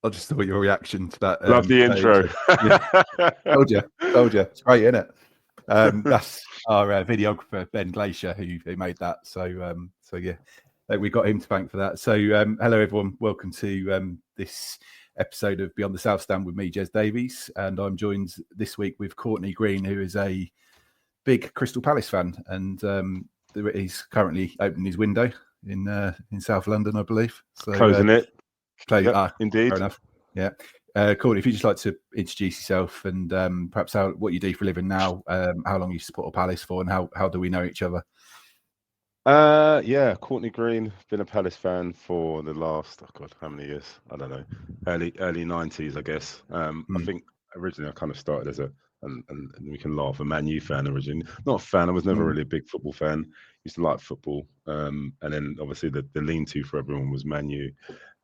I just thought your reaction to that. Love the intro. Yeah, told you. It's great, isn't it? That's our videographer Ben Glacier who made that. So yeah, we got him to thank for that. So hello everyone, welcome to this episode of Beyond the South Stand with me, Jez Davies, and I'm joined this week with Courtney Green, who is a big Crystal Palace fan, and he's currently opening his window in South London, I believe. So closing it. Yep, indeed. Fair enough. Yeah. Courtney, if you'd just like to introduce yourself and perhaps what you do for a living now, how long you support a Palace for, and how do we know each other? Yeah, Courtney Green, been a Palace fan for the last, how many years? I don't know, early 90s, I guess. I think originally I kind of started as and we can laugh, a Man U fan originally. Not a fan, I was never really a big football fan. Used to like football. And then obviously the lean-to for everyone was Man U.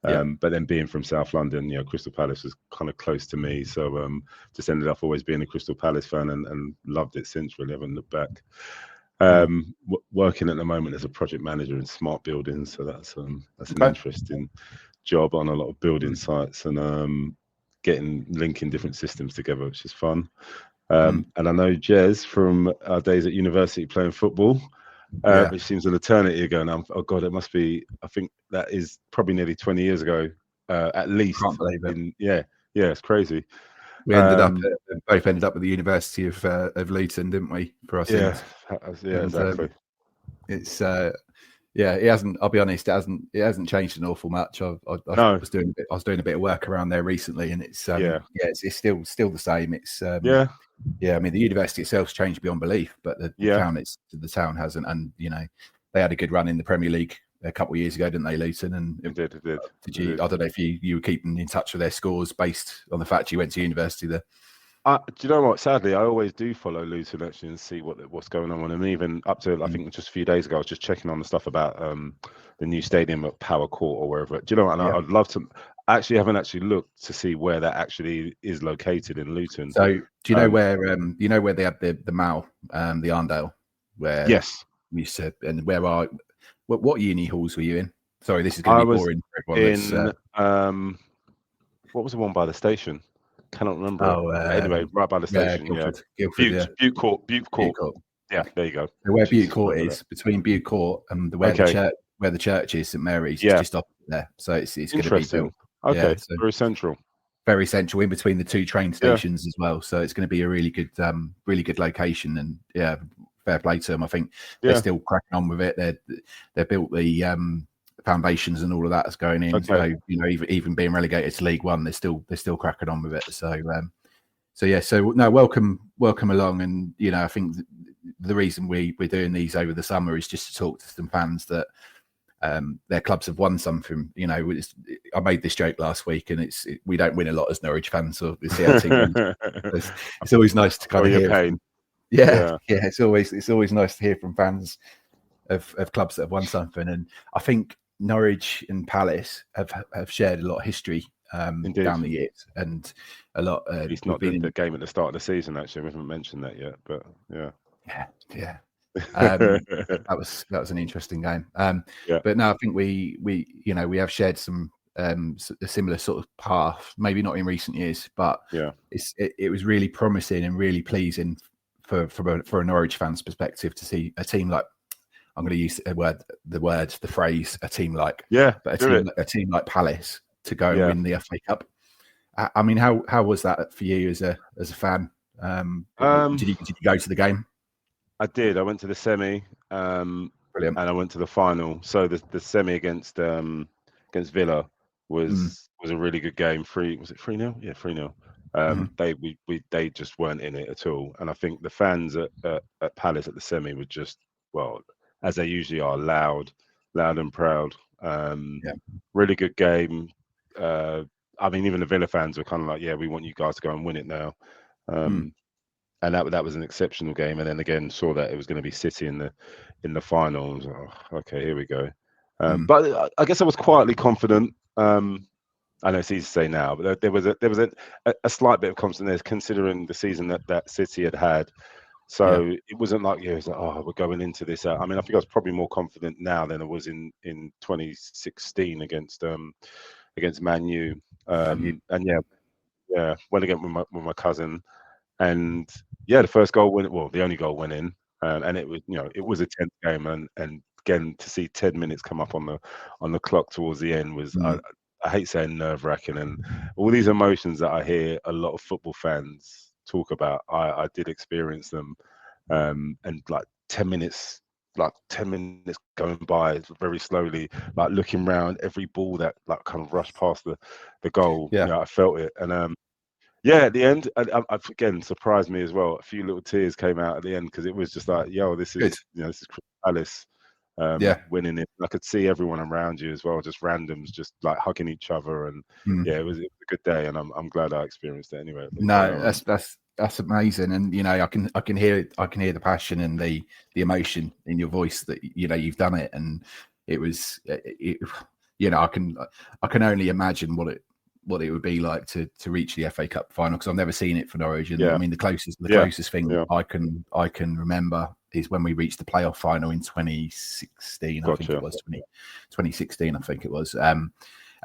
But then being from South London, Crystal Palace was kind of close to me. So just ended up always being a Crystal Palace fan and loved it since, really, haven't looked back. Working at the moment as a project manager in smart buildings. So that's an interesting job on a lot of building sites and linking different systems together, which is fun. And I know Jez from our days at university playing football. Which seems an eternity ago now. Oh God, it must be. I think that is probably nearly 20 years ago, at least. Can't believe it. Yeah, it's crazy. We both ended up at the University of Luton, didn't we? For us, yeah, exactly. It's it hasn't. I'll be honest, it hasn't changed an awful much. I was doing a bit of work around there recently, and it's it's still the same. It's I mean, the university itself's changed beyond belief, but the town hasn't. And they had a good run in the Premier League a couple of years ago, didn't they, Luton? And it did. Did you? I don't know if you were keeping in touch with their scores based on the fact you went to university there. Do you know what? Sadly, I always do follow Luton actually and see what's going on. And even up to I think just a few days ago, I was just checking on the stuff about the new stadium at Power Court or wherever. Do you know what? And I'd love to. I actually haven't looked to see where that actually is located in Luton. So do you know where they have the Mall, the Arndale, where we said, and what uni halls were you in? Sorry, this is going to be boring for everyone. What was the one by the station? Cannot remember. Anyway, right by the station. Guildford, Butte Court. Yeah, there you go. So where Butte Court is, between Butte Court and where the church is, St Mary's, just opposite there. So it's going to be built. Okay, so very central in between the two train stations as well. So it's going to be a really good location. And fair play to them. I think they're still cracking on with it. They built the foundations and all of that is going in. So even being relegated to League One, they're still cracking on with it. So welcome along. And I think the reason we're doing these over the summer is just to talk to some fans that their clubs have won something. I made this joke last week, and we don't win a lot as Norwich fans, so we see our team. It's always nice to kind of hear. Pain. It's always nice to hear from fans of clubs that have won something. And I think Norwich and Palace have shared a lot of history down the years, and a lot. It's not the game at the start of the season. Actually, we haven't mentioned that yet, but yeah. That was an interesting game. But no, I think we have shared some a similar sort of path. Maybe not in recent years, but it was really promising and really pleasing for a Norwich fan's perspective to see a team like. I'm going to use the phrase, a team like, a team like Palace to go and win the FA Cup. I mean, how was that for you as a fan? Did you go to the game? I did. I went to the semi, brilliant, and I went to the final. So the semi against Villa was a really good game. Was it 3-0? Yeah, 3-0. They just weren't in it at all, and I think the fans at Palace at the semi were just as they usually are, loud and proud. Really good game. I mean, even the Villa fans were kind of like, we want you guys to go and win it now. And that was an exceptional game. And then again, saw that it was going to be City in the final. I was like, okay, here we go. But I guess I was quietly confident. I know it's easy to say now, but there was a slight bit of confidence considering the season that City had. So it wasn't like it was like, we're going into this. I mean, I think I was probably more confident now than I was in 2016 against Man U. And went again with my cousin, and the first goal went, well, the only goal went in, and it was it was a tense game, and again to see 10 minutes come up on the clock towards the end was I hate saying nerve-wracking, and all these emotions that I hear a lot of football fans talk about, I did experience them, and like 10 minutes going by very slowly, like looking around every ball that like kind of rushed past the goal. I felt it, and at the end, again surprised me as well. A few little tears came out at the end because it was just like, yo, this is this is Crystal Palace winning it. I could see everyone around you as well, just randoms, just like hugging each other, and it was a good day, and I'm glad I experienced it anyway. No, that's amazing, and I can hear the passion and the emotion in your voice that you've done it, and it was I can only imagine what it would be like to reach the FA Cup final, because I've never seen it for Norwich, and I mean the closest thing I can remember is when we reached the playoff final in 2016. I think it was 2016. I think it was,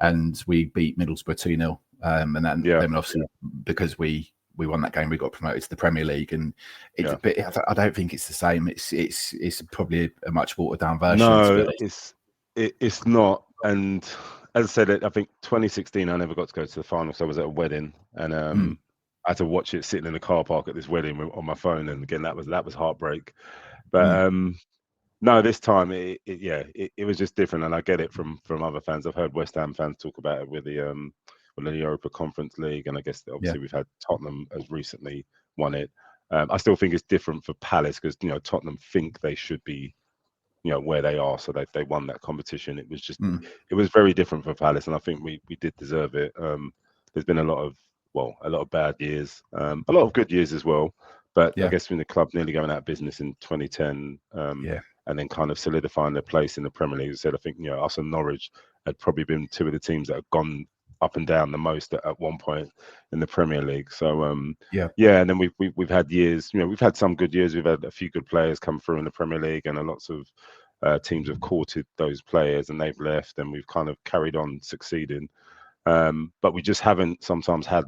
and we beat Middlesbrough 2-0, and then obviously because we won that game, we got promoted to the Premier League, and it's a bit. I don't think it's the same. It's probably a much watered down version. No, it's not. And as I said, I think 2016, I never got to go to the final, so I was at a wedding, and I had to watch it sitting in the car park at this wedding on my phone. And again, that was heartbreak. But no, this time it was just different, and I get it from other fans. I've heard West Ham fans talk about it with the Europa Conference League, and I guess obviously we've had Tottenham as recently won it. I still think it's different for Palace because Tottenham think they should be where they are, so they won that competition. It was just it was very different for Palace, and I think we did deserve it. There's been a lot of bad years, a lot of good years as well, but I guess when the club nearly going out of business in 2010, and then kind of solidifying their place in the Premier League, as I said, I think us and Norwich had probably been two of the teams that have gone up and down the most at one point in the Premier League. So and then we've had years, we've had some good years. We've had a few good players come through in the Premier League, and lots of teams have courted those players, and they've left, and we've kind of carried on succeeding. But we just haven't sometimes had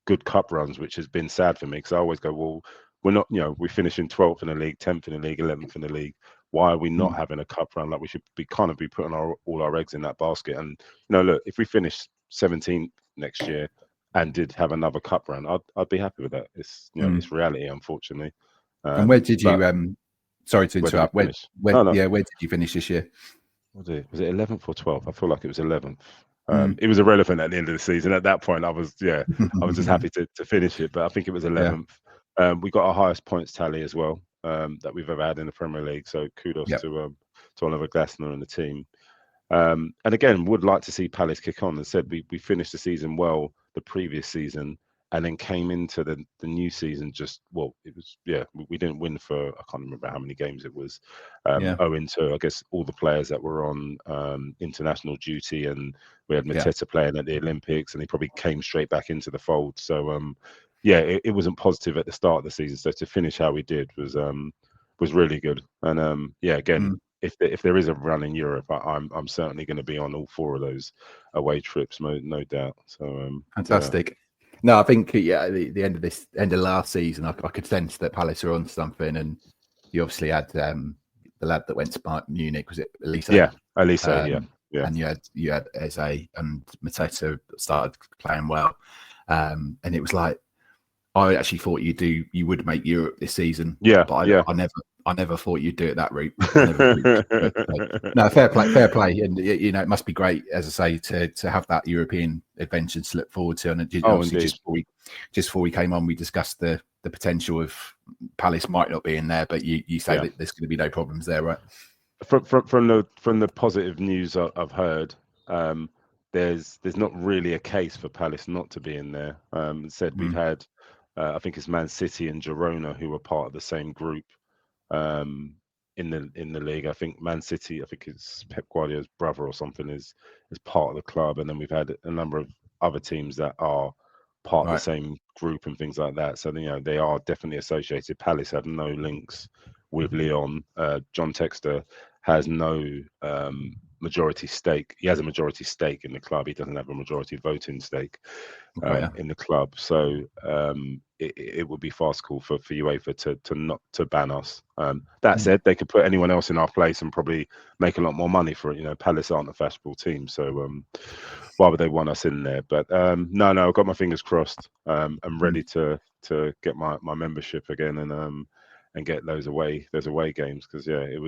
good cup runs, which has been sad for me, because I always go, well, we're not, we're finishing 12th in the league, 10th in the league, 11th in the league. Why are we not having a cup run? Like, we should be putting all our eggs in that basket. And look, if we finish 17th next year and did have another cup run, I'd be happy with that. It's it's reality, unfortunately. And where did you? Sorry to interrupt. Where did you finish this year? Was it 11th or 12th? I feel like it was 11th. It was irrelevant at the end of the season. At that point, I was just happy to finish it. But I think it was 11th. We got our highest points tally as well that we've ever had in the Premier League. So kudos to Oliver Glasner and the team. And again, would like to see Palace kick on. And said we finished the season well the previous season, and then came into the new season we didn't win for, I can't remember how many games it was, owing to, I guess, all the players that were on international duty, and we had Mateta playing at the Olympics, and he probably came straight back into the fold. So it wasn't positive at the start of the season. So to finish how we did was really good. And again, if there is a run in Europe, I'm certainly going to be on all four of those away trips, no doubt. So fantastic. No, I think the end of last season, I could sense that Palace are on something, and you obviously had the lad that went to Bayern Munich, was it Elise? Elise, and you had Eze and Mateta started playing well, and it was like, I actually thought you would make Europe this season. But I never thought you'd do it that route. No, fair play, and it must be great, as I say, to have that European adventure to look forward to. And obviously, just before we came on, we discussed the potential of Palace might not be in there, but you say that there's going to be no problems there, right? From the positive news I've heard, there's not really a case for Palace not to be in there. We've had, I think it's Man City and Girona who are part of the same group in the league. I think Man City, I think it's Pep Guardiola's brother or something, is part of the club, and then we've had a number of other teams that are part of the same group and things like that. So they are definitely associated. Palace have no links with Lyon. John Textor has no majority stake. He has a majority stake in the club. He doesn't have a majority voting stake in the club. So it would be farcical for UEFA to not to ban us. That said, they could put anyone else in our place and probably make a lot more money for it. You know, Palace aren't a fashionable team, so why would they want us in there? But no, I've got my fingers crossed. I'm ready to get my membership again and get those away games, because it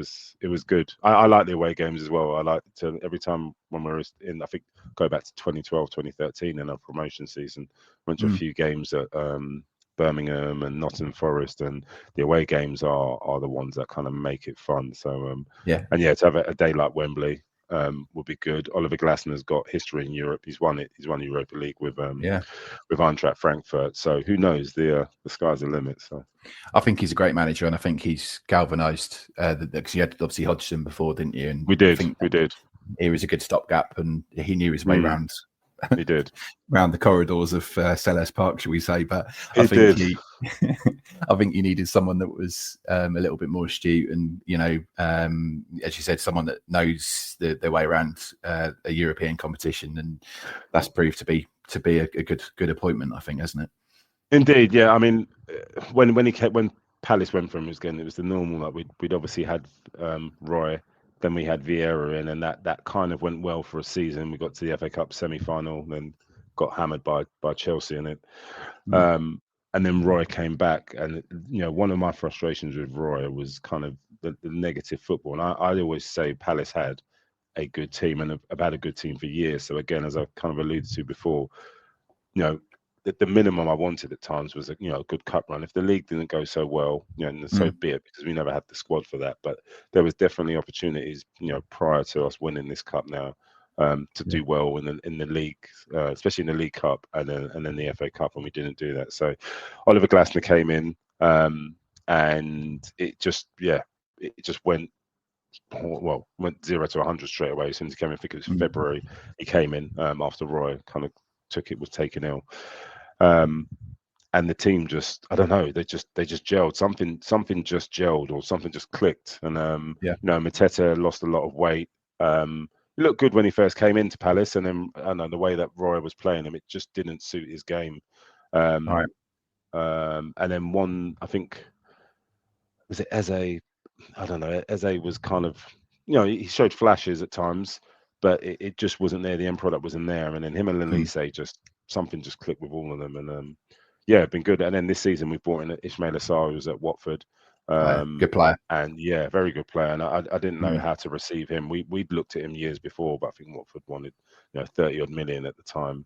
was good. I like the away games as well. I like to every time when we were in, I think go back to 2012, 2013 in our promotion season, went to a few games at Birmingham and Nottingham Forest, and the away games are the ones that kind of make it fun. So to have a day like Wembley would be good. Oliver Glasner's got history in Europe. He's won Europa League with Eintracht Frankfurt. So who knows? The sky's the limit. So I think he's a great manager, and I think he's galvanised because you had obviously Hodgson before, didn't you? And we did. He was a good stopgap, and he knew his way around. He did around the corridors of Selhurst Park, shall we say? But I think you needed someone that was a little bit more astute, and as you said, someone that knows their way around a European competition, and that's proved to be a good appointment, I think, hasn't it? Indeed, yeah. I mean, when Palace went for him again, it was the normal. Like we'd obviously had Roy. Then we had Vieira in, and that kind of went well for a season. We got to the FA Cup semi-final, then got hammered by Chelsea in it. And then Roy came back, and one of my frustrations with Roy was kind of the negative football. And I always say Palace had a good team, and have had a good team for years. So again, as I kind of alluded to before, the minimum I wanted at times was a good cup run. If the league didn't go so well, so be it, because we never had the squad for that. But there was definitely opportunities, prior to us winning this cup now, to do well in the league, especially in the League Cup and then the FA Cup, and we didn't do that. So Oliver Glasner came in, and it just went 0 to 100 straight away as soon as he came in. I think it was February he came in, after Roy kind of was taken ill. And the team just, I don't know, they just gelled. Something just gelled, or something just clicked. And Mateta lost a lot of weight. He looked good when he first came into Palace, and then I don't know, the way that Roy was playing him, it just didn't suit his game. And then I think, was it Eze? I don't know. Eze was kind of, he showed flashes at times, but it just wasn't there. The end product wasn't there. And then him and Lelise something just clicked with all of them, and been good. And then this season we've brought in Ismail Assar, who's at Watford, good player, and very good player. And I didn't know how to receive him. We'd looked at him years before, but I think Watford wanted 30 odd million at the time.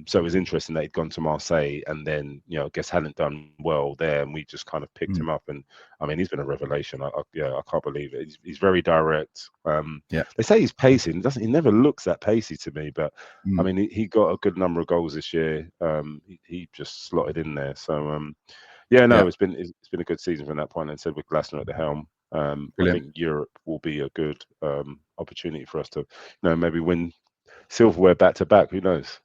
So it was interesting that he'd gone to Marseille, and then I guess hadn't done well there, and we just kind of picked him up. And I mean, he's been a revelation. I can't believe it. He's very direct. They say he's pacey. He never looks that pacey to me, but I mean, he got a good number of goals this year. He just slotted in there. So it's been a good season from that point. And said with Glasner at the helm, I think Europe will be a good opportunity for us to maybe win silverware back to back. Who knows?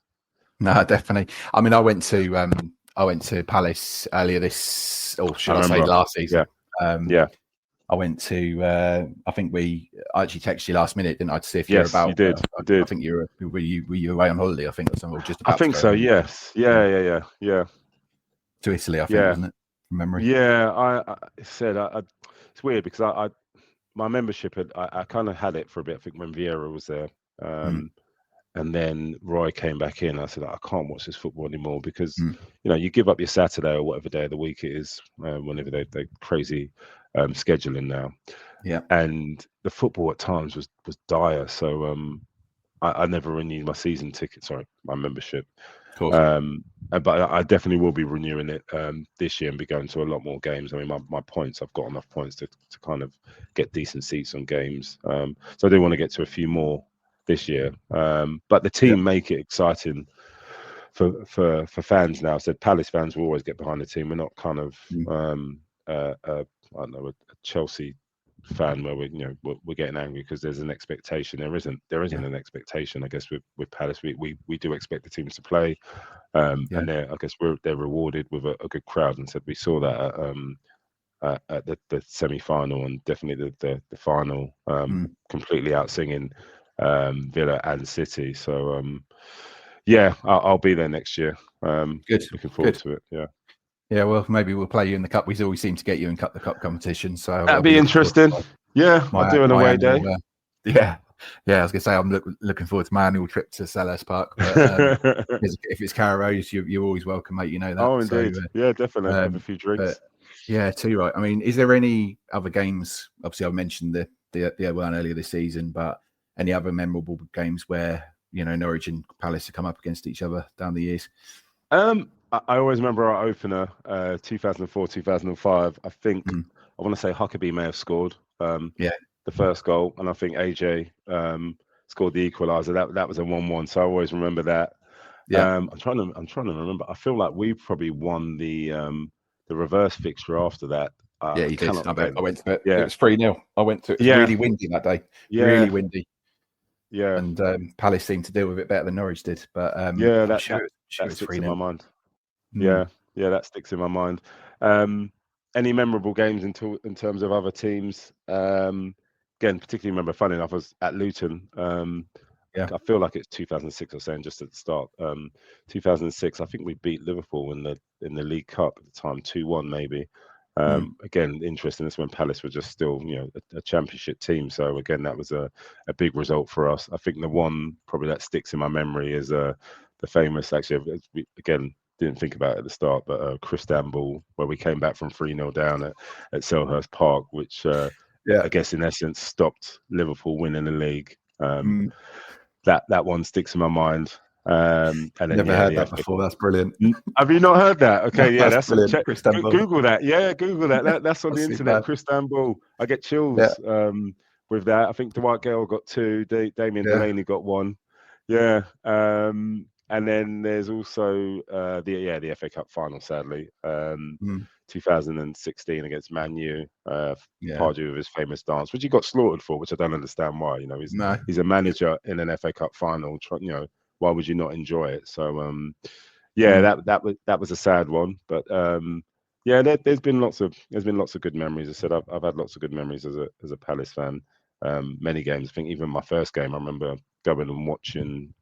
No, definitely. I mean, I went to Palace earlier this, or should I say last season? I went to. I think I actually texted you last minute, didn't I, to see if you're about? You did. I did. I think were you away on holiday? I think, or something. Just I think so. Yes. Yeah. To Italy, I think, wasn't it? From memory. Yeah, I said it's weird because my membership I kind of had it for a bit. I think when Vieira was there. And then Roy came back in. I said, I can't watch this football anymore because, you give up your Saturday or whatever day of the week it is, whenever they're crazy scheduling now. Yeah. And the football at times was dire. So I never renewed my season ticket, my membership. Of course. But I definitely will be renewing it this year and be going to a lot more games. I mean, my points, I've got enough points to kind of get decent seats on games. So I do want to get to a few more this year, but the team make it exciting for fans now. I said Palace fans will always get behind the team. We're not kind of I don't know, a Chelsea fan where we're getting angry because there's an expectation. There isn't an expectation. I guess with Palace we do expect the teams to play, and I guess they're rewarded with a good crowd. And said we saw that at the semi-final and definitely the final, completely out singing Villa and City. So yeah, I'll be there next year. Good. Looking forward to it. Yeah. Yeah, well, maybe we'll play you in the cup. We always seem to get you in the cup competition, so That'd be interesting. Yeah, I'll do an away day. Yeah, I was gonna say I'm looking forward to my annual trip to Selhurst Park. But, if it's Carrows, you're always welcome, mate. You know that. Oh, indeed. So, yeah, definitely. Have a few drinks. But, yeah, too right. I mean, is there any other games? Obviously, I mentioned the one earlier this season, but any other memorable games where Norwich and Palace have come up against each other down the years? I always remember our opener, 2004, 2005. I think I want to say Huckabee may have scored the first goal, and I think AJ scored the equaliser. That was a 1-1. So I always remember that. Yeah. I'm trying to remember. I feel like we probably won the reverse fixture after that. Yeah, you did. I went to it. Yeah. It was 3-0. I went to it. It was really windy that day. Yeah. Really windy. Yeah. And Palace seemed to deal with it better than Norwich did. But that sticks in my mind. Yeah, that sticks in my mind. Any memorable games in terms of other teams? Again, particularly remember, funny enough, I was at Luton. I feel like it's 2006. I was saying just at the start. 2006, I think we beat Liverpool in the League Cup at the time, 2-1 maybe. Again, interesting. That's when Palace were just still, a championship team. So again, that was a big result for us. I think the one probably that sticks in my memory is the famous. Actually, again, didn't think about it at the start, but Istanbul, where we came back from 3-0 down at Selhurst Park, which I guess in essence stopped Liverpool winning the league. That one sticks in my mind. And then, never heard that before. That's brilliant. Have you not heard that? Okay, yeah, that's brilliant. Google that. Yeah, Google that. That's on the internet. Istanbul. I get chills with that. I think Dwight Gale got 2. Damien Delaney got 1. Yeah. And then there's also the FA Cup final, sadly, 2016 against Man U. Pardew with his famous dance, which he got slaughtered for, which I don't understand why. He's a manager in an FA Cup final. Why would you not enjoy it? So that was a sad one, but there's been lots of good memories. I said I've had lots of good memories as a Palace fan. Many games. I think even my first game, I remember going and watching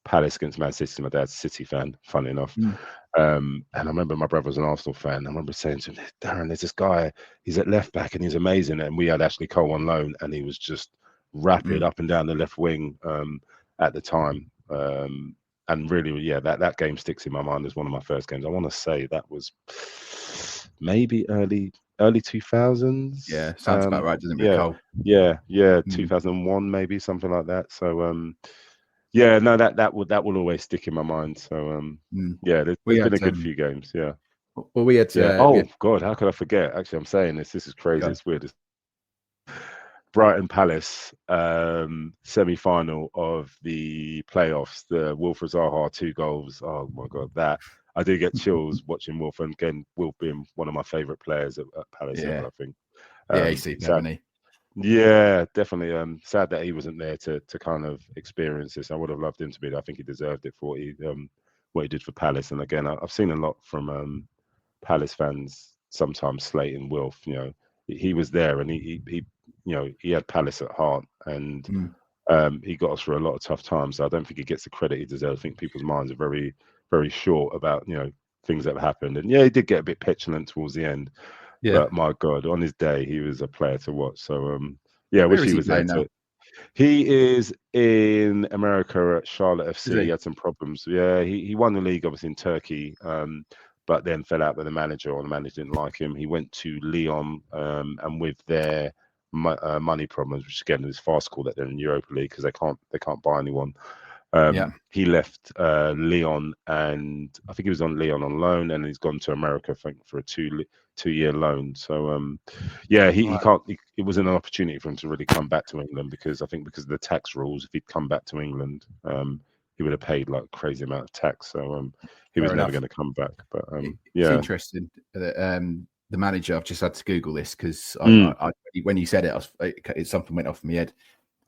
Palace against Man City. My dad's a City fan, funny enough. And I remember my brother was an Arsenal fan. I remember saying to him, Darren, there's this guy, he's at left back and he's amazing. And we had Ashley Cole on loan and he was just rapid up and down the left wing at the time. And really, that game sticks in my mind as one of my first games. I want to say that was maybe early 2000s. Yeah, sounds about right, doesn't it, Cole? Yeah, 2001 maybe, something like that. So that will always stick in my mind. So there's been a good few games. Yeah. Well, we had. God, how could I forget? Actually, I'm saying this. This is crazy. It's weird. Brighton Palace semi-final of the playoffs. The Wilfred Zaha 2 goals. Oh my God, that I do get chills watching Wilf. And again, Wilf being one of my favourite players at Palace. I think. He's haven't he? Yeah, definitely. Sad that he wasn't there to kind of experience this. I would have loved him to be there. I think he deserved it for what he did for Palace. And again, I've seen a lot from Palace fans sometimes slating Wilf. He was there and he had Palace at heart and he got us through a lot of tough times. So I don't think he gets the credit he deserves. I think people's minds are very, very short about things that have happened. And he did get a bit petulant towards the end. Yeah. But my God, on his day, he was a player to watch. So, I wish he was there too. He is in America at Charlotte FC. He had some problems. Yeah, he won the league, obviously, in Turkey, but then fell out with the manager, or the manager didn't like him. He went to Lyon, and with their money problems, which again is fast call that they're in Europa League because they can't buy anyone. He left Lyon, and I think he was on Lyon on loan, and he's gone to America, I think, for a two-year loan. So he can't. It wasn't an opportunity for him to really come back to England because of the tax rules. If he'd come back to England, he would have paid like a crazy amount of tax. So he was never going to come back. But it's interesting that the manager. I've just had to Google this because when you said it, something went off in my head.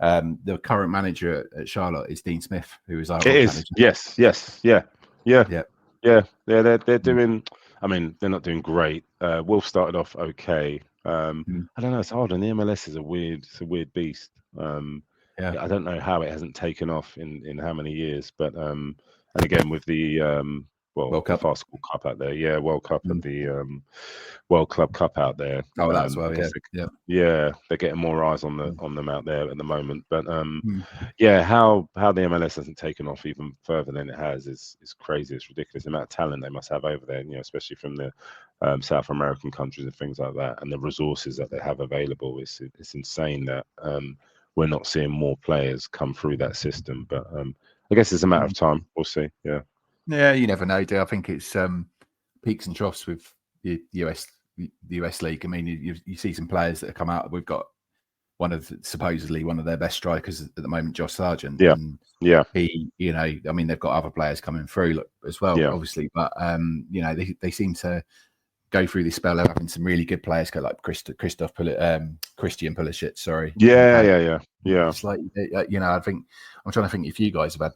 The current manager at Charlotte is Dean Smith, who is our manager. Yes, yeah. They're doing. I mean, they're not doing great. Wolves started off okay. I don't know. It's hard, and the MLS is a weird beast. I don't know how it hasn't taken off in how many years, but and again with the World Cup. the Fast School Cup out there, World Cup and the World Club Cup out there. Oh, that's well, they're getting more eyes on them out there at the moment. But how the MLS hasn't taken off even further than it has is crazy. It's ridiculous the amount of talent they must have over there, especially from the South American countries and things like that, and the resources that they have available. It's insane that we're not seeing more players come through that system. But I guess it's a matter of time. We'll see. Yeah, you never know, I think it's peaks and troughs with the US league. I mean, you see some players that have come out. We've got supposedly one of their best strikers at the moment, Josh Sargent. He, I mean, they've got other players coming through as well, obviously. But they seem to go through this spell of having some really good players, like Christian Pulisic. Sorry. Yeah. It's like I think I'm trying to think if you guys have had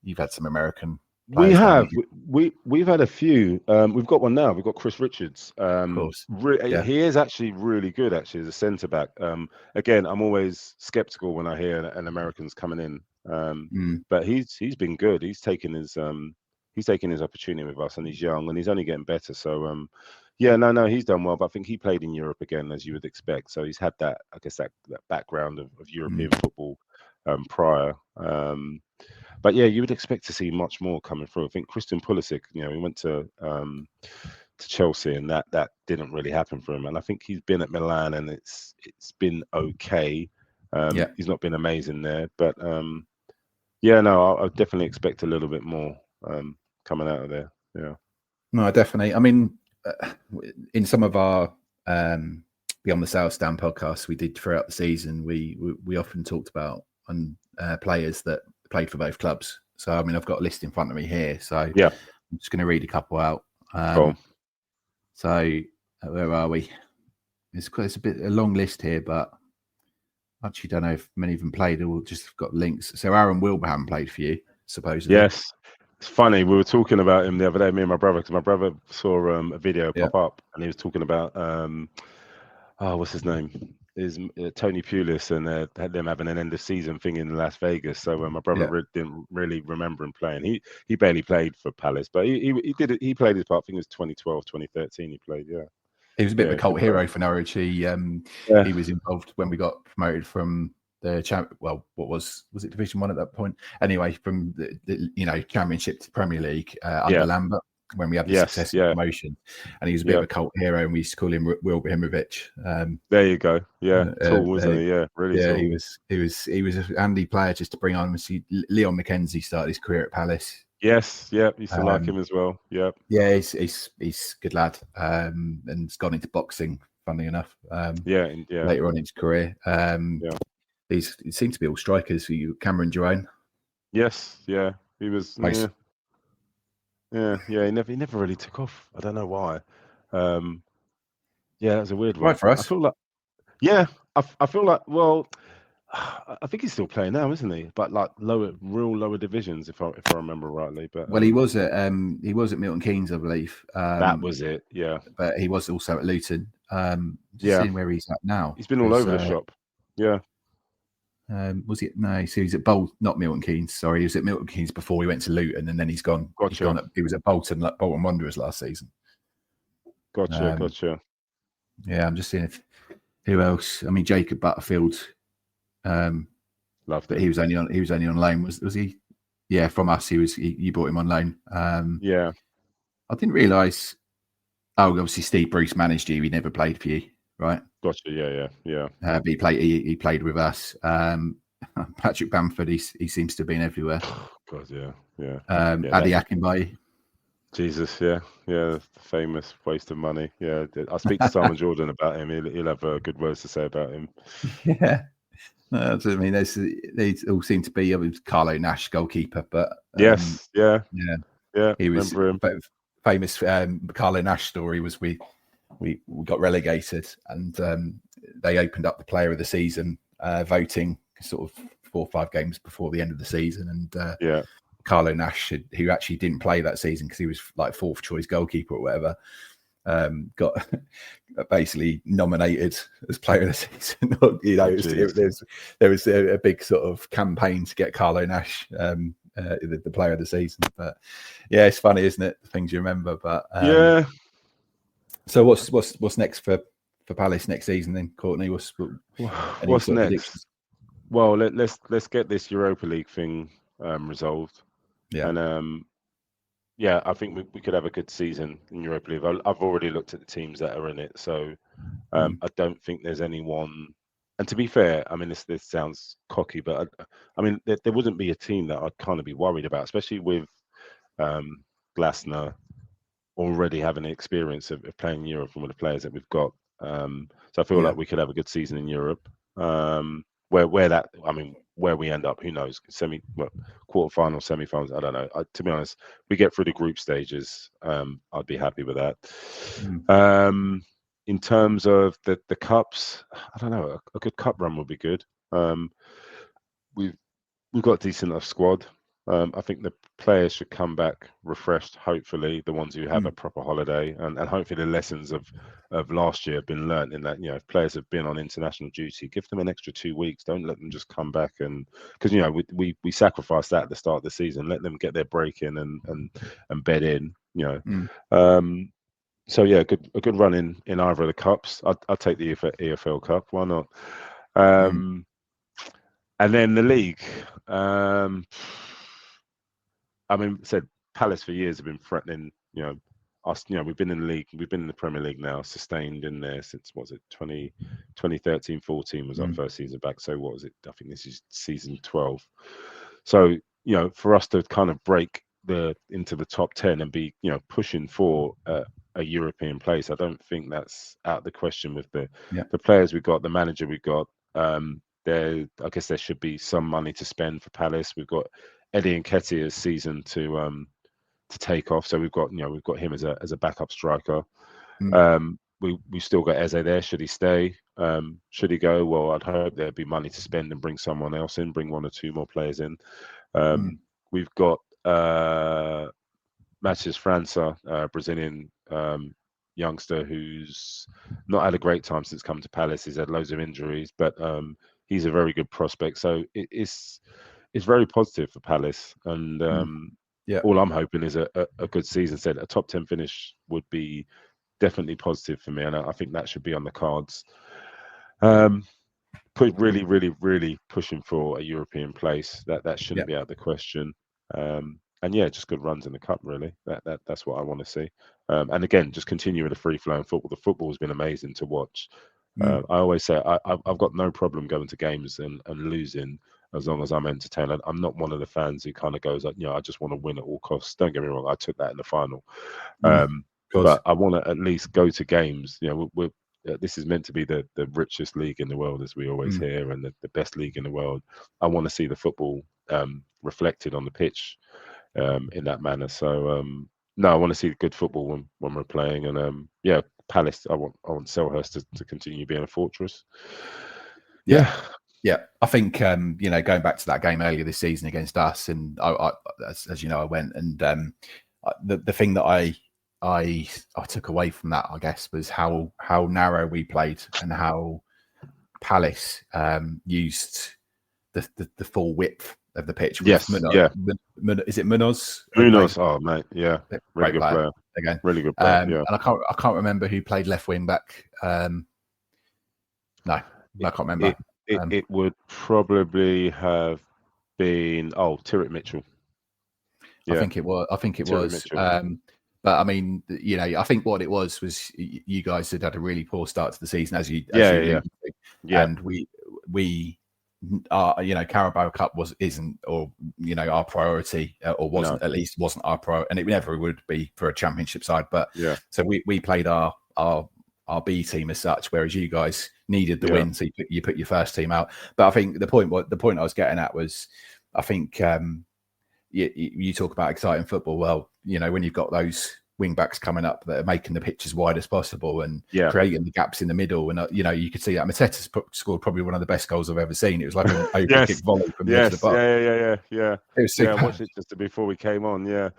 you've had some American. We have. We've had a few. We've got one now. We've got Chris Richards. Of course. He is actually really good, actually, as a centre back. Again, I'm always skeptical when I hear an American's coming in. But he's been good. He's taken his opportunity with us, and he's young and he's only getting better. So he's done well. But I think he played in Europe again, as you would expect. So he's had that background of European football prior. But you would expect to see much more coming through. I think Christian Pulisic, he went to Chelsea, and that didn't really happen for him. And I think he's been at Milan, and it's been okay. He's not been amazing there, but I definitely expect a little bit more coming out of there. Yeah. No, definitely. I mean, in some of our Beyond the South Stand podcasts we did throughout the season, we often talked about players that played for both clubs. So I mean, I've got a list in front of me here. So I'm just going to read a couple out. Cool. So where are we? It's a long list here, but I actually don't know if many of them played or just got links. So Aaron Wilbraham played for you, supposedly. Yes. It's funny. We were talking about him the other day, me and my brother, because my brother saw a video pop up, and he was talking about what's his name? Is Tony Pulis, and had them having an end of season thing in Las Vegas. So my brother didn't really remember him playing. He barely played for Palace, but he did it. He played his part. I think it was 2012, 2013. He played. Yeah, he was a bit of a cult hero for Norwich. He was involved when we got promoted from the what was it Division 1 at that point? Anyway, from the Championship to Premier League under Lambert, when we had the successful promotion, and he was a bit of a cult hero, and we used to call him Wilbrahimovic. There you go. Yeah, tall, wasn't he? Yeah, really tall. He was a handy player just to bring on. Leon McKenzie started his career at Palace. Yes, used to like him as well. Yeah, he's a good lad, and has gone into boxing. Funnily enough, later on in his career, he seemed to be all strikers. Cameron Jerome. Yes, he was. He never really took off. I don't know why. That was a weird one. Right for us. I feel like, I feel like. Well, I think he's still playing now, isn't he? But like lower divisions, if I remember rightly. But he was at Milton Keynes, I believe. That was it. Yeah. But he was also at Luton. Seeing where he's at now. He's been all over the shop. Yeah. Was it? No, so he's at not Milton Keynes. Sorry, he was at Milton Keynes before he went to Luton, and then he's gone. Gotcha. He was at Bolton Wanderers last season. Gotcha. Yeah, I'm just seeing who else. I mean, Jacob Butterfield. Loved it. He was only on loan. Was he? Yeah, from us. You brought him on loan. I didn't realise. Oh, obviously Steve Bruce managed you. He never played for you, right? Gotcha. Yeah. He played with us. Patrick Bamford. He seems to have been everywhere. God, yeah. Adi Akinbaye. Jesus, yeah. Famous waste of money. Yeah, I speak to Simon Jordan about him. He'll have good words to say about him. Yeah. No, that's what I mean. They all seem to be. Carlo Nash, goalkeeper, but yes, yeah. He was remember him. Famous. Carlo Nash story was we got relegated, and they opened up the Player of the Season voting sort of 4 or 5 games before the end of the season, and Carlo Nash, who actually didn't play that season because he was like 4th choice goalkeeper or whatever, got basically nominated as player of the season. There was a big sort of campaign to get Carlo Nash the player of the season. But yeah, it's funny, isn't it? The things you remember. But yeah. So what's next for Palace next season then, Courtney? What's next? Predictions? Well, let's get this Europa League thing resolved. Yeah. And yeah, I think we could have a good season in Europa League. I've already looked at the teams that are in it, so I don't think there's anyone. And to be fair, I mean, this sounds cocky, but I mean, there wouldn't be a team that I'd kind of be worried about, especially with Glasner already having the experience of playing in Europe from the players that we've got. So I feel like we could have a good season in Europe. Where we end up, who knows? Quarterfinal, semi-finals, I don't know. To be honest, we get through the group stages. I'd be happy with that. In terms of the cups, I don't know. A good cup run would be good. We've got a decent enough squad. I think the players should come back refreshed, hopefully, the ones who have a proper holiday, and hopefully the lessons of last year have been learnt in that, if players have been on international duty, give them an extra 2 weeks. Don't let them just come back, and because we sacrificed that at the start of the season. Let them get their break in and bed in. So yeah, a good run in either of the cups. I'll take the EFL Cup. Why not? And then the league. I mean, Palace for years have been threatening, us. We've been in the league, we've been in the Premier League now, sustained in there since 2013-14 was our first season back. So what was it? I think this is season 12. So for us to kind of break into the top 10 and be pushing for a European place, I don't think that's out of the question with the players we've got, the manager we've got. I guess there should be some money to spend for Palace. We've got Eddie Nketiah's season to take off, so we've got him as a backup striker. We still got Eze there. Should he stay? Should he go? Well, I'd hope there'd be money to spend and bring someone else in, bring 1 or 2 more players in. We've got Matheus França, Brazilian youngster who's not had a great time since coming to Palace. He's had loads of injuries, but he's a very good prospect. So it's very positive for Palace, and all I'm hoping is a good season. A top 10 finish would be definitely positive for me, and I think that should be on the cards. Really, really, really pushing for a European place. That shouldn't be out of the question. And yeah, just good runs in the cup, really. That's what I want to see. And again, just continue with the free-flowing football. The football has been amazing to watch. I always say I've got no problem going to games and losing as long as I'm entertained. I'm not one of the fans who kind of goes, I just want to win at all costs. Don't get me wrong, I took that in the final. But I want to at least go to games. This is meant to be the richest league in the world, as we always hear, and the best league in the world. I want to see the football reflected on the pitch in that manner. So no, I want to see good football when we're playing. And Palace, I want Selhurst to continue being a fortress. Yeah. I think going back to that game earlier this season against us, and I as you know, I went, and the thing that I took away from that, I guess, was how narrow we played and how Palace used the full width of the pitch. Yes, is it Munoz? Munoz, oh mate, yeah, really good player. Again, really good player. And I can't remember who played left wing back. No, I can't remember. It would probably have been Tyrrell Mitchell. Yeah. I think it was. But I mean, I think what it was you guys had a really poor start to the season, as you and we Carabao Cup isn't our priority, or wasn't, at least wasn't our priority, and it never would be for a championship side. But so we played our B team as such, whereas you guys needed the win, so you put your first team out. But I think the point I was getting at was, I think you talk about exciting football. Well, when you've got those wing backs coming up that are making the pitch as wide as possible and creating the gaps in the middle. And you could see that Mateta's scored probably one of the best goals I've ever seen. It was like an open kick volley from the edge of the box. Yeah. It was super. I watched it just before we came on. Yeah.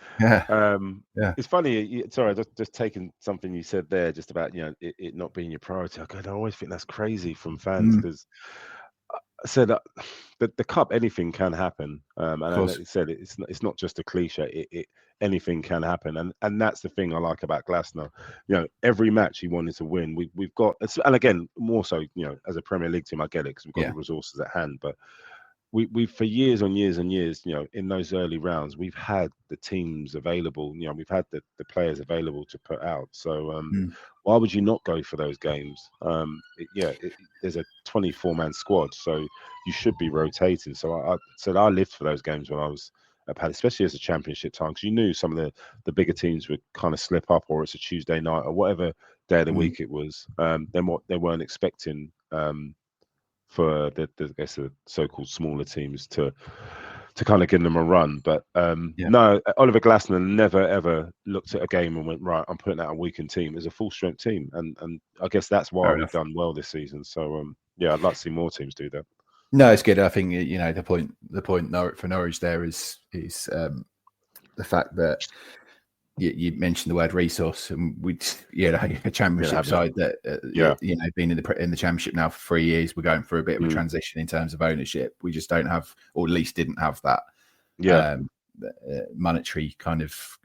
It's funny. Sorry, just taking something you said there, just about it not being your priority. I always think that's crazy from fans because. I said the cup, anything can happen, and like you said, it's not just a cliche. Anything can happen, and that's the thing I like about Glasner. Every match he wanted to win. We've got, and again, more so, as a Premier League team, I get it because we've got the resources at hand, but. We've for years and years and years, in those early rounds, we've had the teams available. We've had the players available to put out. So why would you not go for those games? There's a 24-man squad, so you should be rotating. So I said I lived for those games when I was at Palace, especially as a Championship time, because you knew some of the bigger teams would kind of slip up, or it's a Tuesday night or whatever day of the week it was. Then what they weren't expecting. For the so-called smaller teams to kind of give them a run, but no, Oliver Glasner never ever looked at a game and went, right, I'm putting out a weakened team. It's a full strength team, and I guess that's why we've done well this season. So I'd like to see more teams do that. No, it's good. I think the point for Norwich there is the fact that. You mentioned the word resource, and a Championship side that been in the Championship now for 3 years. We're going through a bit of a transition in terms of ownership. We just don't have, or at least didn't have that monetary kind of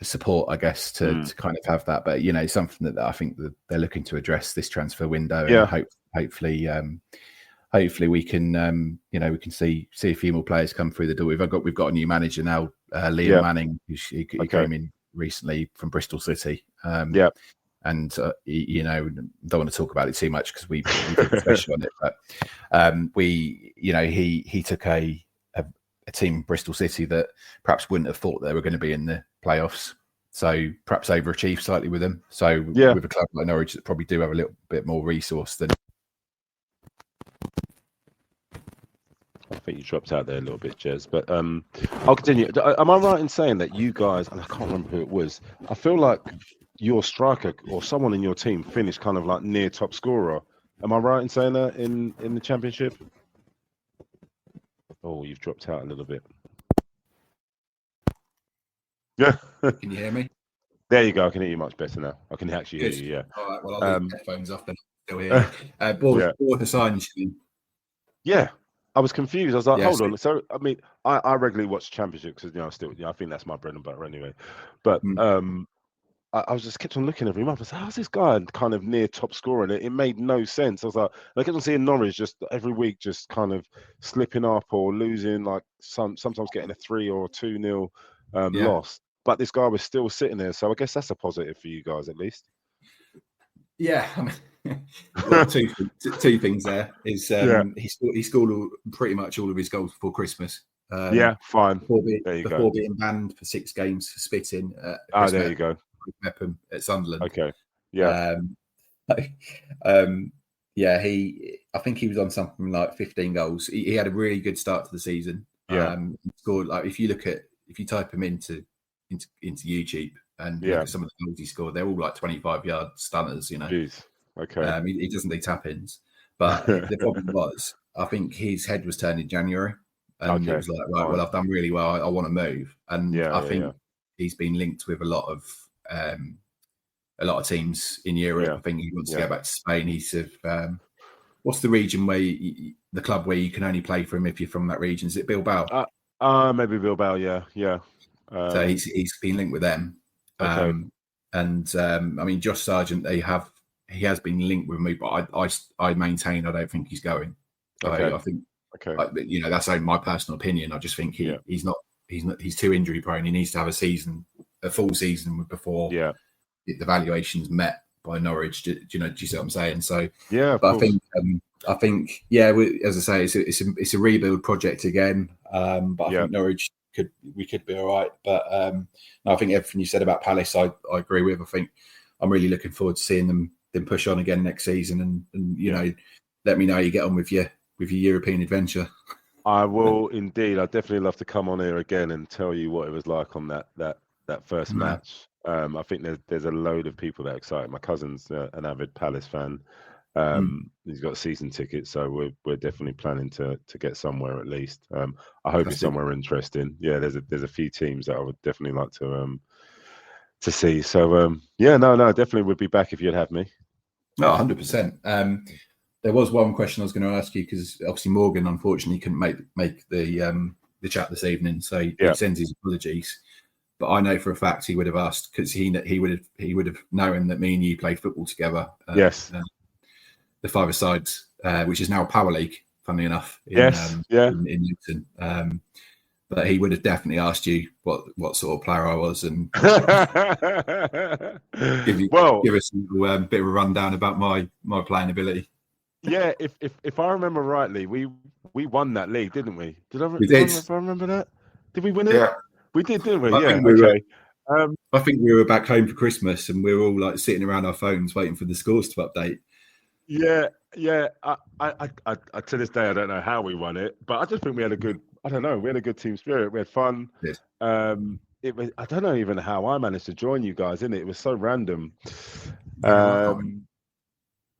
support, I guess, to kind of have that. But something that I think that they're looking to address this transfer window. And hopefully we can we can see a few more players come through the door. We've got a new manager now, Liam Manning, who came in recently from Bristol City. And don't want to talk about it too much because we did a special on it, but he took a team, Bristol City, that perhaps wouldn't have thought they were going to be in the playoffs. So perhaps overachieved slightly with them. So with a club like Norwich that probably do have a little bit more resource than. I think you dropped out there a little bit, Jez, but I'll continue. Am I right in saying that you guys, and I can't remember who it was, I feel like your striker or someone in your team finished kind of like near top scorer. Am I right in saying that in the Championship? Oh, you've dropped out a little bit. Yeah. Can you hear me? There you go. I can hear you much better now. I can actually hear you, yeah. All right, well, I'll leave the headphones off then. Still here. What the signs? Yeah. I was confused. I was like, hold on. So, I mean, I regularly watch Championship because, I think that's my bread and butter anyway. But I was just kept on looking every month. I said, how's this guy kind of near top scorer? And it made no sense. I was like, I kept on seeing Norwich just every week just kind of slipping up or losing, like sometimes getting a 3 or 2-0 loss. But this guy was still sitting there. So I guess that's a positive for you guys at least. Yeah, I mean, well, two things there is he scored pretty much all of his goals before Christmas. Fine. Before being banned for 6 games for spitting. There you go. Mepham at Sunderland. Okay. Yeah. I think he was on something like 15 goals. He had a really good start to the season. He scored, like, if you type him into YouTube and look at some of the goals he scored, they're all like 25-yard stunners, Jeez. Okay. He doesn't do tap-ins. But the problem was, I think his head was turned in January. And it was like, right, well, I've done really well. I want to move. And I think he's been linked with a lot of teams in Europe. I think he wants to go back to Spain. He's what's the region where the club where you can only play for him if you're from that region? Is it Bilbao? Maybe Bilbao. Yeah. So he's been linked with them. Okay. I mean, Josh Sargent, he has been linked with me, but I maintain I don't think he's going. Okay. I think that's only my personal opinion. I just think he's too injury prone. He needs to have a full season before the valuation's met by Norwich. Do you see what I'm saying? So but I think as I say, it's a rebuild project again. But I think Norwich could be all right. But no, I think everything you said about Palace, I agree with. I think I'm really looking forward to seeing them push on again next season, and let me know how you get on with your European adventure. I will indeed. I'd definitely love to come on here again and tell you what it was like on that that first match. I think there's a load of people that are excited. My cousin's an avid Palace fan. He's got a season ticket, so we're definitely planning to get somewhere at least. I hope it's somewhere interesting. Yeah, there's a few teams that I would definitely like to see. So no, definitely would be back if you'd have me. No, 100%. There was one question I was going to ask you, because obviously Morgan unfortunately couldn't make the chat this evening, so he sends his apologies. But I know for a fact he would have asked, because he would have known that me and you played football together. Yes. The five-a-side, which is now Power League, funnily enough. In Luton. But he would have definitely asked you what sort of player I was, and give us a bit of a rundown about my playing ability. Yeah, if I remember rightly, we won that league, didn't we? We did. If I remember that, did we win it? Yeah, we did, didn't we? I think we were back home for Christmas, and we were all like sitting around our phones waiting for the scores to update. Yeah. I to this day I don't know how we won it, but I just think we had a good. I don't know. We had a good team spirit. We had fun. Yes. It was. I don't know even how I managed to join you guys. It was so random.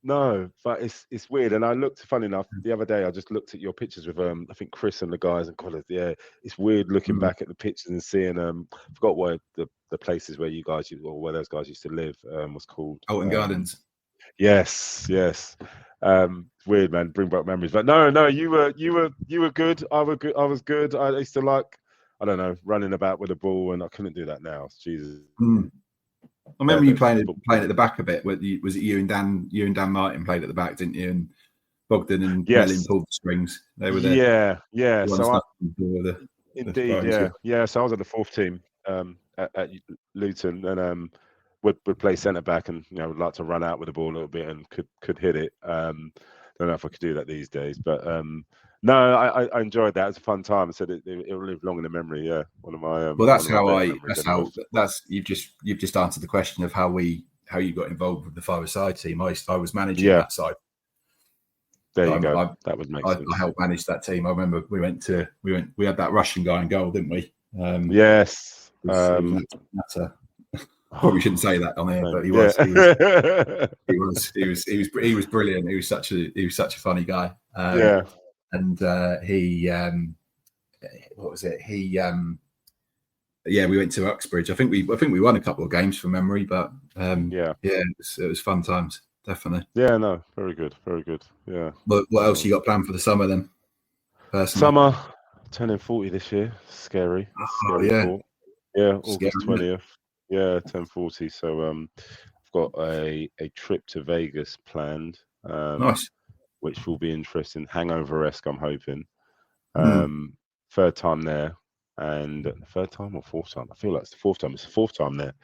No, but it's weird. And I looked, funny enough, the other day I just looked at your pictures with I think Chris and the guys and Colin. Yeah, it's weird looking back at the pictures and seeing I forgot what the places where you guys where those guys used to live was called. Alton Gardens. Yes. Weird, man. Bring back memories. But no, you were good. I was good. I used to like, I don't know, running about with the ball, and I couldn't do that now. Jesus. I remember you playing at the back a bit. Was it you and Dan? You and Dan Martin played at the back, didn't you? And Bogdan and Melin pulled the strings. They were there. Yeah. So indeed. So I was at the fourth team at Luton, and would play centre back, and would like to run out with the ball a little bit and could hit it. Don't know if I could do that these days, but no, I enjoyed that. It was a fun time. I said it will live long in the memory. Yeah, one of my. You've just answered the question of how you got involved with the five-a-side team. I was managing that side. There you go. That would make sense. I helped manage that team. I remember we had that Russian guy in goal, didn't we? Yes. Probably shouldn't say that on air, but he was brilliant. He was such a funny guy. And what was it? We went to Uxbridge. I think we won a couple of games from memory, but it was fun times, definitely. Yeah, no, very good. Yeah. But what else you got planned for the summer then? Personally? Summer, turning 40 this year. Scary. Yeah. Yeah, August 20th. Yeah, 10:40. So I've got a trip to Vegas planned. Nice. Which will be interesting. Hangover-esque, I'm hoping. Third time there. And third time or fourth time? I feel like it's the fourth time. It's the fourth time there.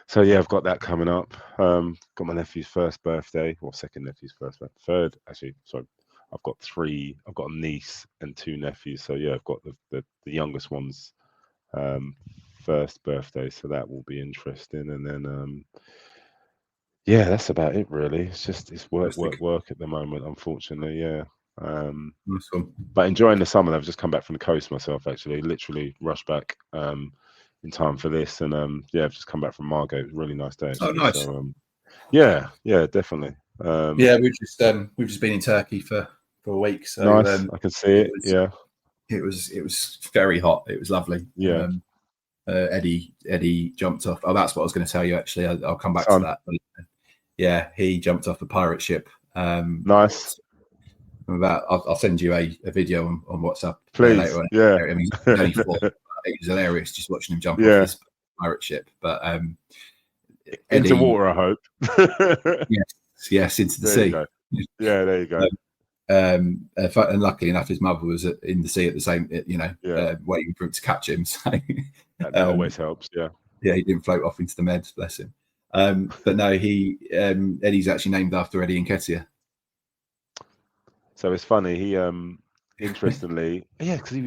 So yeah, I've got that coming up. Got my nephew's first birthday, or second nephew's first birthday. Third, actually, sorry. I've got three. I've got a niece and two nephews. So yeah, I've got the youngest one's first birthday, so that will be interesting. And then that's about it really. It's work at the moment, unfortunately. But enjoying the summer. I've just come back from the coast myself, actually, literally rushed back in time for this, and I've just come back from Margate. It was a really nice day, actually. Oh, nice. So, definitely. We've just been in Turkey for a week, so nice. I can see it. It was very hot. It was lovely. Eddie jumped off. Oh, that's what I was going to tell you. Actually, I'll come back to that. But, he jumped off a pirate ship. Nice. I'll send you a video on WhatsApp. Please. Later on. Yeah. I mean, only 4. It was hilarious just watching him jump off this pirate ship. But into water, I hope. yes, into the sea. There you go. And luckily enough, his mother was in the sea at the same, waiting for him to catch him. So that always helps. Yeah, he didn't float off into the Med, bless him. But no, Eddie's actually named after Eddie Nketiah. So it's funny. He interestingly, because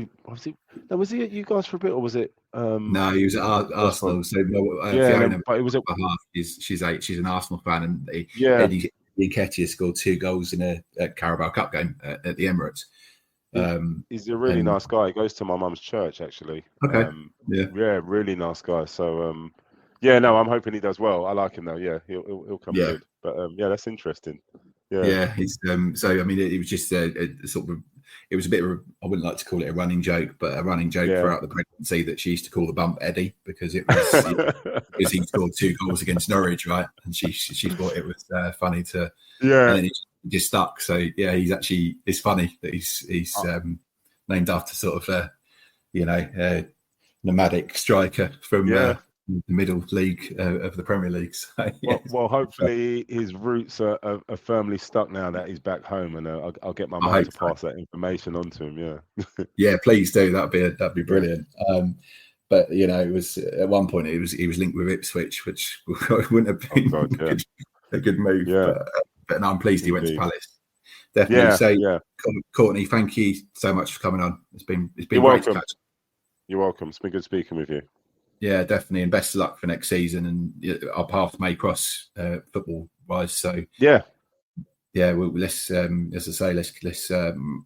was he at you guys for a bit, or was it? No, he was at Arsenal. So Fiona, but it was at half. She's an Arsenal fan, and Eddie Nketiah scored 2 goals in a Carabao Cup game at the Emirates. He's a really nice guy. He goes to my mum's church, actually. Okay. Yeah, really nice guy. So yeah, no, I'm hoping he does well. I like him though. Yeah, he'll come good. But yeah, that's interesting. Yeah, he's so I mean, it was just a sort of, it was a bit of I wouldn't like to call it a running joke, but a running joke throughout the pregnancy that she used to call the bump Eddie, because it was because he scored 2 goals against Norwich, right? And she thought it was funny to, and then it just stuck. So yeah, it's funny that he's named after sort of nomadic striker from the middle league of the Premier League. So, well, hopefully his roots are firmly stuck now that he's back home, and I'll get my mum to pass that information on to him. Yeah, yeah, please do. That'd be brilliant. But it was at one point he was linked with Ipswich, which wouldn't have been a good move. Yeah. But no, I'm pleased he went to Palace. Definitely. Courtney, thank you so much for coming on. It's been great to catch up. You're welcome. It's been good speaking with you. Yeah, definitely, and best of luck for next season. And our path may cross football wise. So yeah. Well, let's as I say, let's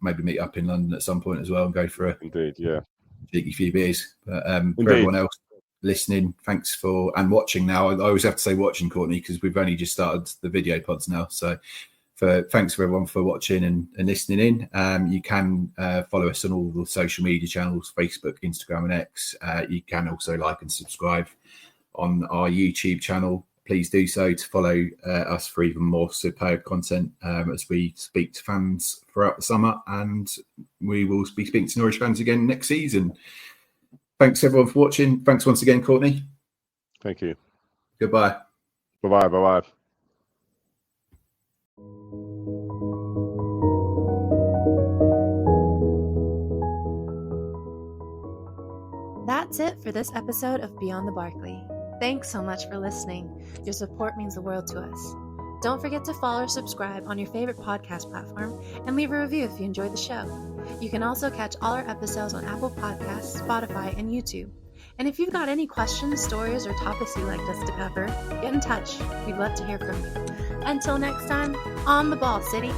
maybe meet up in London at some point as well and go for a cheeky few beers. But for everyone else listening, thanks for and watching. Now, I always have to say watching, Courtney, because we've only just started the video pods now. So thanks for everyone for watching and listening in. You can follow us on all the social media channels, Facebook, Instagram and X. You can also like and subscribe on our YouTube channel. Please do so to follow us for even more superb content as we speak to fans throughout the summer, and we will be speaking to Norwich fans again next season. Thanks everyone for watching. Thanks once again, Courtney. Thank you. Goodbye. Bye-bye. That's it for this episode of Beyond the Barclay. Thanks so much for listening. Your support means the world to us. Don't forget to follow or subscribe on your favorite podcast platform and leave a review if you enjoyed the show. You can also catch all our episodes on Apple Podcasts, Spotify, and YouTube. And if you've got any questions, stories, or topics you'd like us to cover, get in touch. We'd love to hear from you. Until next time, on the ball, City.